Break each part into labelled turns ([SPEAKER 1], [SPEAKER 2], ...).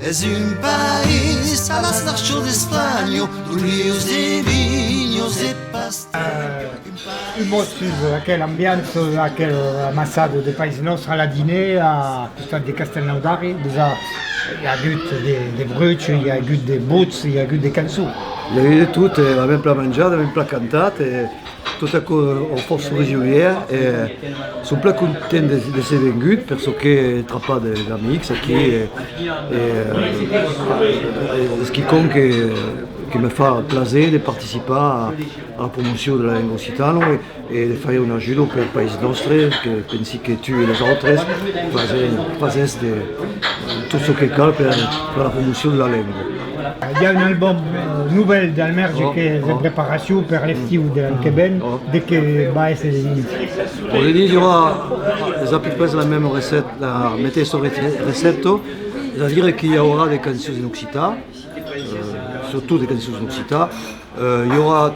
[SPEAKER 1] és un país a las narchos d'Espagno, d'olios de vinhos e pastel.
[SPEAKER 2] Un mot sur aquel ambiance, aquel amassado de País Nostre à la dîner, à costat de Castelnaudari. Déjà, il y a eu des bruits, il y a eu des boots, il y a eu des cançons.
[SPEAKER 3] Il y a eu de tout, la même plat menjat, la même plat cantat, tot a força regular. Som plat content de ser vengut, perso que he trapat d'amics aquí. És quelcom que me fa plaser de participar a la promoció de la llengua occitana i de fer un ajuda per al país nostre, que pensi que tu i les altres fas tot el que cal per a la promoció de la llengua.
[SPEAKER 2] Il y a un album nouvel d'Almerge qui est en préparation pour l'estiu de l'an que ven, dès que va être les
[SPEAKER 3] Pour le dire, il y aura à peu près la même recette, la méthode recette, c'est-à-dire qu'il y aura des cançons en occitan, surtout des cançons en occitan. Il y aura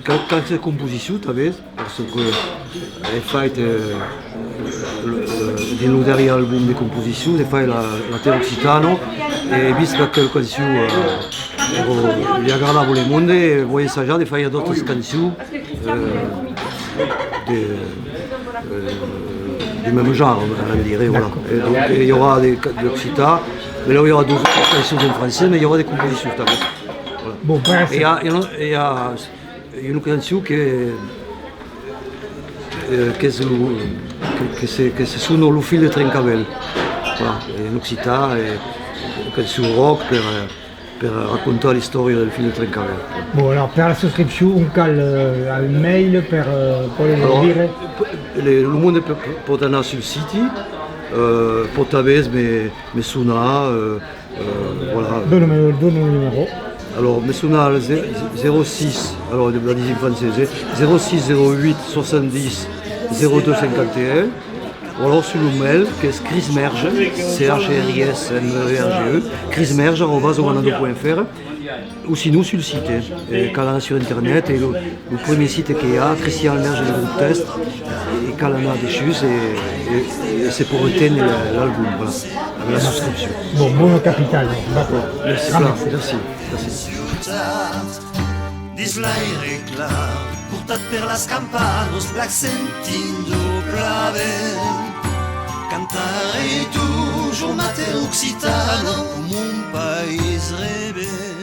[SPEAKER 3] quelques compositions, parce que j'ai fait le dernier album de compositions, j'ai fait la terre occitano, et vist que la cançon est agradable au monde, et voyez ça déjà, de faire d'autres cançons du même genre, on dirait. Voilà. Et donc il y aura des occitan, mais là il y aura d'autres cançons en français, mais il y aura des compositions. Voilà.
[SPEAKER 2] Bon,
[SPEAKER 3] il y a une chanson que se suona le fil de Trencavel, voilà, en occitan, une chanson rock per raccontar l'histoire del fil de Trencavel.
[SPEAKER 2] Bon, alors pour la souscription, on cale un mail pour les dire.
[SPEAKER 3] Le monde peut aller sur le site, pour taver me suona, voilà.
[SPEAKER 2] Donne le numéro.
[SPEAKER 3] Alors, me suona al 06, alors la dis en français, 06 08 70 02 51, ou alors sur le mail qui est chrismerge, CHRISMERGE, chrismerge@oganado.fr, ou sinon sur le site, calana sur internet, et le premier site qu'il y a, Christian Almerge du groupe Test, et calana dessus, et c'est pour retenir l'album, voilà, avec la souscription.
[SPEAKER 2] Bon capital, d'accord.
[SPEAKER 3] Merci.
[SPEAKER 1] Dis la reclam, portat per las campanos, black sentindo clavel. Cantaré toujours mater occitano, mon país rebelle.